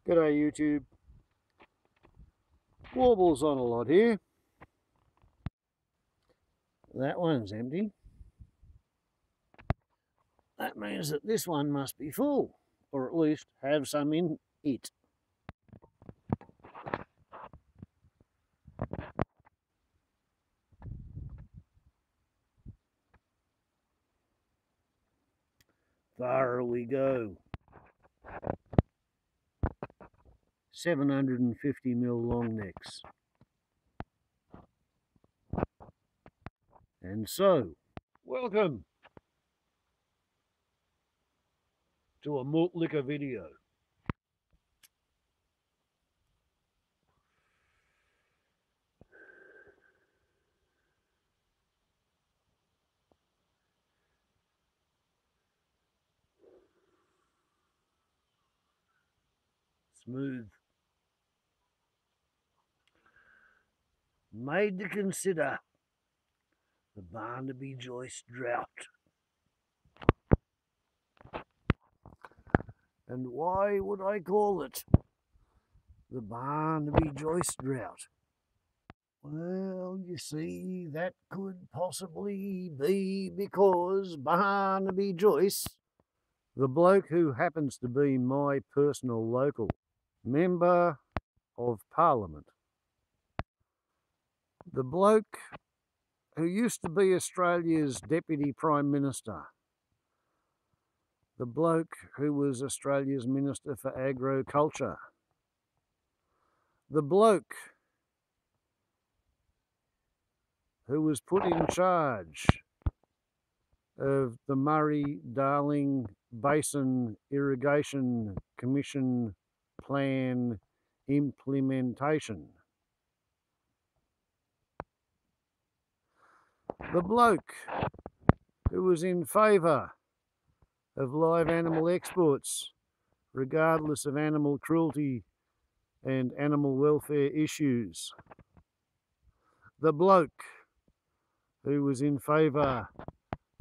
G'day YouTube. Warbles on a lot here. That one's empty. That means that this one must be full, or at least have some in it. Far we go. 750mm long necks. And so, welcome to a malt liquor video. Smooth. Made to consider the Barnaby Joyce Drought. And why would I call it the Barnaby Joyce Drought? Well, you see, that could possibly be because Barnaby Joyce, the bloke who happens to be my personal local member of Parliament, the bloke who used to be Australia's Deputy Prime Minister, the bloke who was Australia's Minister for Agriculture, the bloke who was put in charge of the Murray-Darling Basin Irrigation Commission plan implementation. The bloke who was in favour of live animal exports, regardless of animal cruelty and animal welfare issues. The bloke who was in favour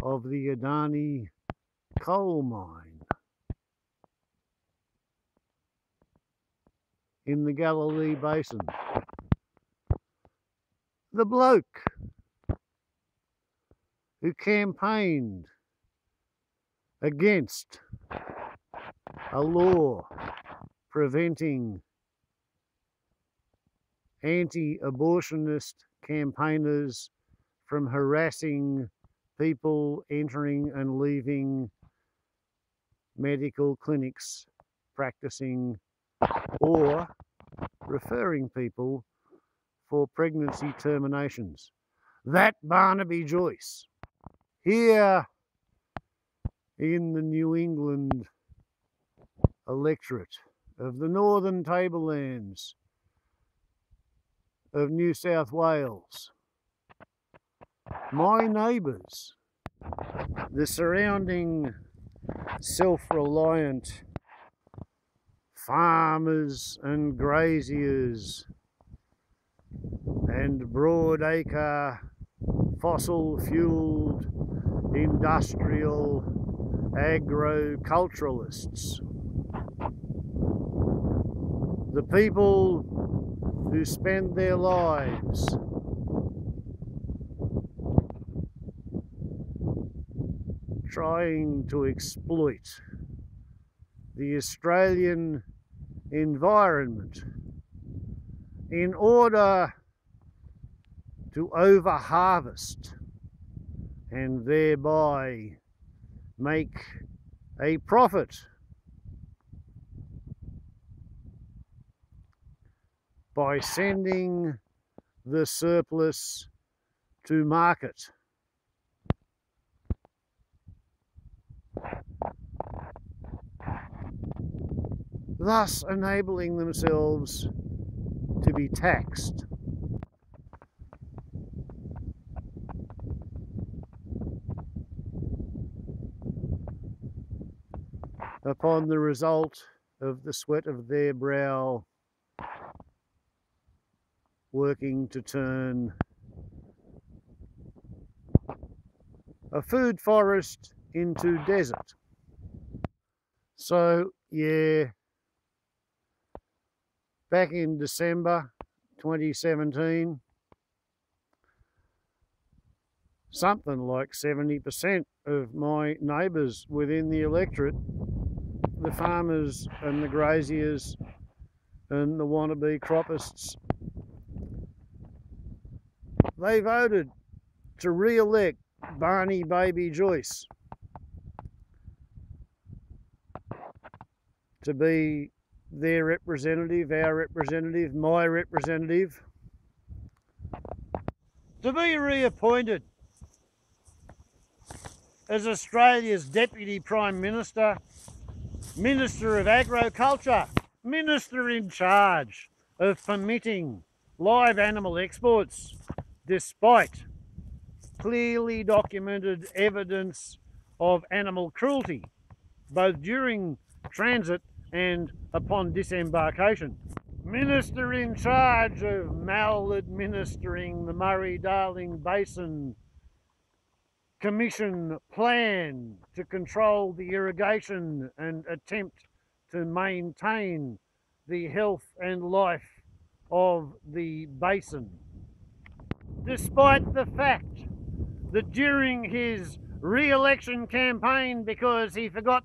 of the Adani coal mine in the Galilee Basin. The bloke who campaigned against a law preventing anti-abortionist campaigners from harassing people entering and leaving medical clinics practicing or referring people for pregnancy terminations. That Barnaby Joyce, here in the New England electorate of the Northern Tablelands of New South Wales, my neighbours, the surrounding self-reliant farmers and graziers and broadacre fossil-fueled industrial agriculturalists, the people who spend their lives trying to exploit the Australian environment in order to over-harvest and thereby make a profit by sending the surplus to market. Thus enabling themselves to be taxed. Upon the result of the sweat of their brow working to turn a food forest into desert. So, yeah, back in December 2017, something like 70% of my neighbours within the electorate, the farmers and the graziers and the wannabe croppists, they voted to re-elect Barneybaby Joyce to be their representative, our representative, my representative, to be reappointed as Australia's Deputy Prime Minister, Minister of Agriculture, Minister in charge of permitting live animal exports, despite clearly documented evidence of animal cruelty, both during transit and upon disembarkation. Minister in charge of maladministering the Murray-Darling Basin Commission plan to control the irrigation and attempt to maintain the health and life of the basin. Despite the fact that during his re-election campaign, because he forgot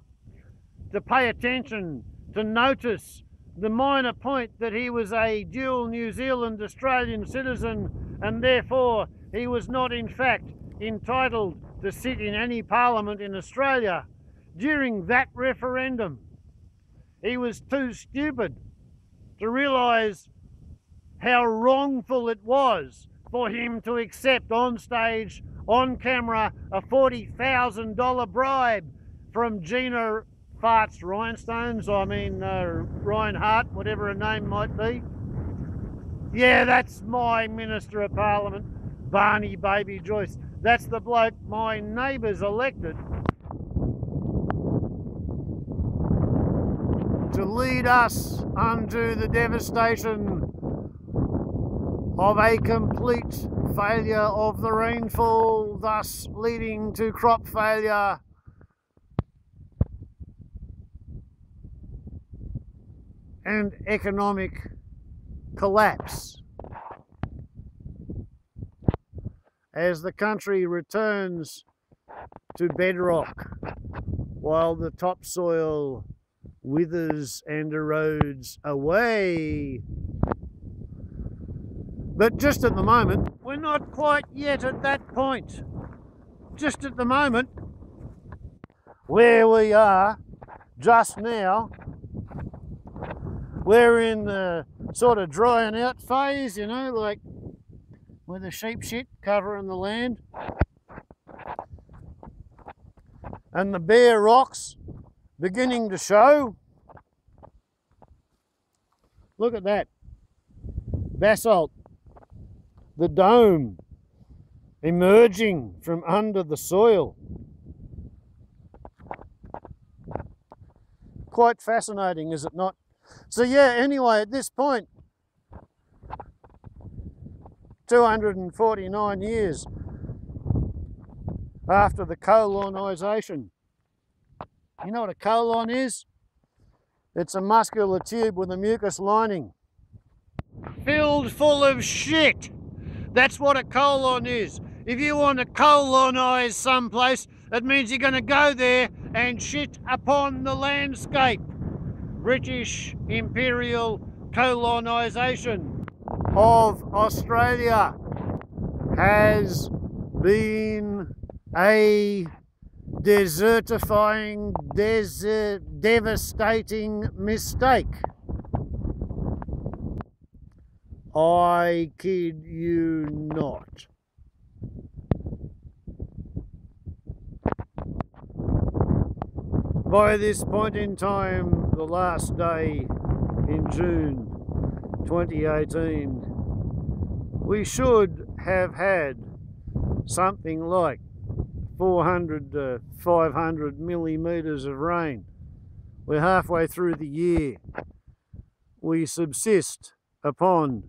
to pay attention to notice the minor point that he was a dual New Zealand Australian citizen and therefore he was not in fact entitled to sit in any parliament in Australia, during that referendum he was too stupid to realise how wrongful it was for him to accept on stage, on camera, a $40,000 bribe from Gina Farts Rhinestones, Reinhardt, whatever her name might be. Yeah, that's my Minister of Parliament, Barneybaby Joyce. That's the bloke my neighbours elected to lead us unto the devastation of a complete failure of the rainfall, thus leading to crop failure and economic collapse as the country returns to bedrock while the topsoil withers and erodes away. But just at the moment, we're not quite yet at that point. Just at the moment, where we are just now, we're in the sort of drying out phase, you know, like with the sheep shit covering the land and the bare rocks beginning to show. Look at that basalt, the dome emerging from under the soil. Quite fascinating, is it not? So yeah, anyway, at this point, 249 years after the colonisation. You know what a colon is? It's a muscular tube with a mucus lining filled full of shit. That's what a colon is. If you want to colonise someplace, it means you're going to go there and shit upon the landscape. British imperial colonisation of Australia has been a desertifying, devastating mistake. I kid you not. By this point in time, the last day in June 2018, we should have had something like 400 to 500 millimetres of rain. We're halfway through the year. We subsist upon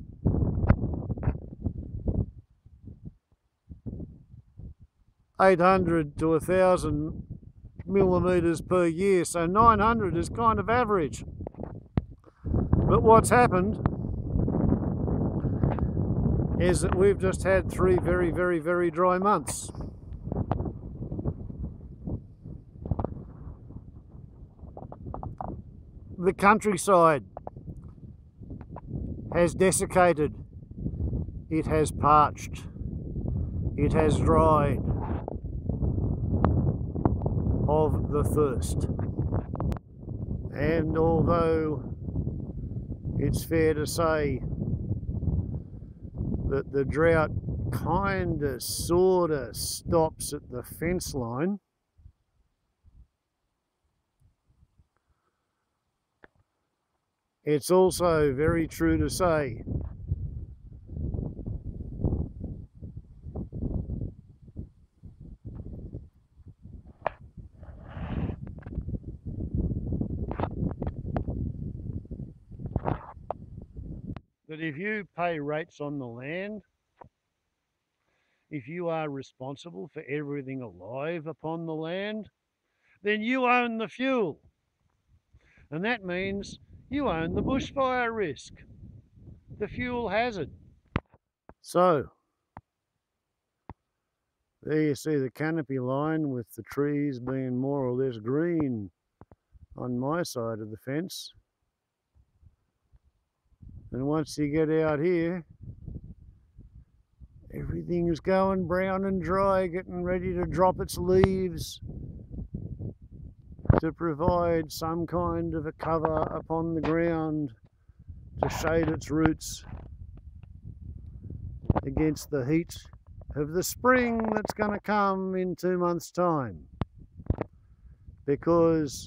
$800 to $1,000 millimetres per year, so 900 is kind of average. But what's happened is that we've just had 3 very, very, very dry months. The countryside has desiccated, it has parched, it has dried of the thirst. And although it's fair to say that the drought kinda, sorta stops at the fence line, it's also very true to say that if you pay rates on the land, if you are responsible for everything alive upon the land, then you own the fuel. And that means you own the bushfire risk, the fuel hazard. So, there you see the canopy line with the trees being more or less green on my side of the fence. And once you get out here, everything is going brown and dry, getting ready to drop its leaves to provide some kind of a cover upon the ground to shade its roots against the heat of the spring that's going to come in 2 months' time. Because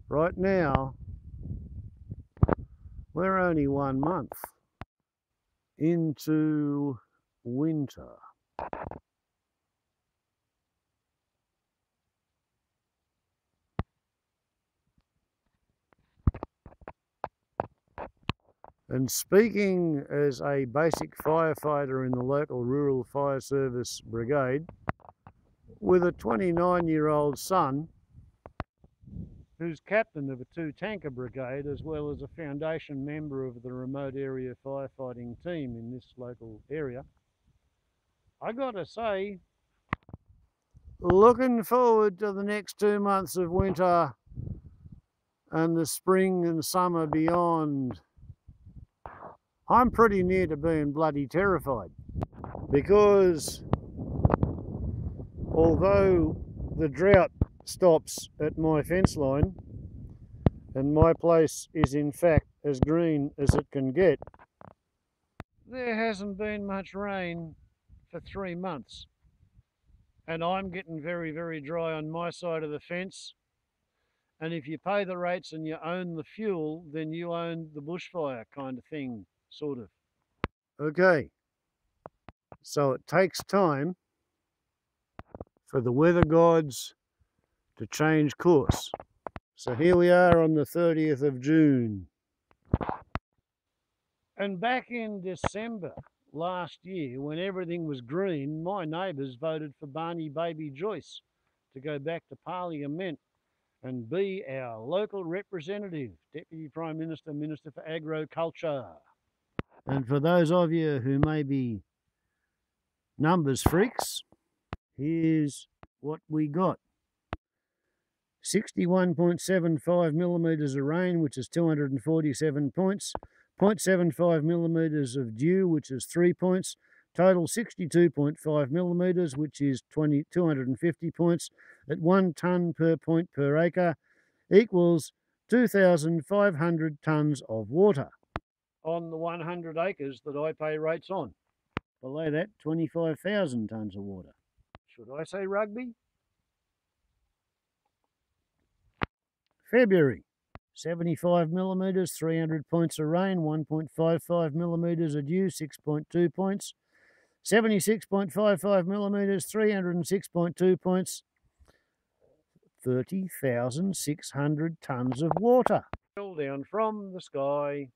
right now, we're only 1 month into winter. And speaking as a basic firefighter in the local rural fire service brigade, with a 29-year-old son who's captain of a 2-tanker brigade as well as a foundation member of the remote area firefighting team in this local area, I gotta say, looking forward to the next 2 months of winter and the spring and summer beyond. I'm pretty near to being bloody terrified, because although the drought stops at my fence line and my place is in fact as green as it can get, there hasn't been much rain for 3 months, and I'm getting very, very dry on my side of the fence. And if you pay the rates and you own the fuel, then you own the bushfire kind of thing, sort of. Okay, so it takes time for the weather gods to change course. So here we are on the 30th of June. And back in December last year, when everything was green, my neighbours voted for Barnaby Joyce to go back to Parliament and be our local representative, Deputy Prime Minister, Minister for Agriculture. And for those of you who may be numbers freaks, here's what we got. 61.75 millimetres of rain, which is 247 points. 0.75 millimetres of dew, which is 3 points. Total 62.5 millimetres, which is 250 points at 1 tonne per point per acre, equals 2,500 tonnes of water on the 100 acres that I pay rates on. Below that, 25,000 tonnes of water. Should I say rugby? February, 75 millimetres, 300 points of rain, 1.55 millimetres of dew, 6.2 points. 76.55 millimetres, 306.2 points, 30,600 tonnes of water. Fell down from the sky.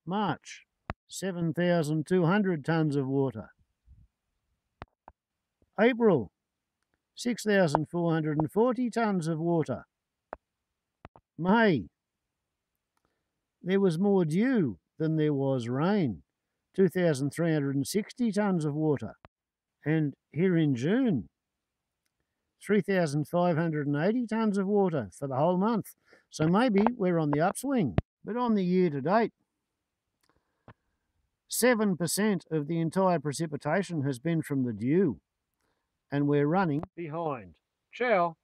March, 7,200 tonnes of water. April, 6,440 tonnes of water. May, there was more dew than there was rain, 2,360 tonnes of water. And here in June, 3,580 tonnes of water for the whole month. So maybe we're on the upswing. But on the year to date, 7% of the entire precipitation has been from the dew, and we're running behind. Ciao.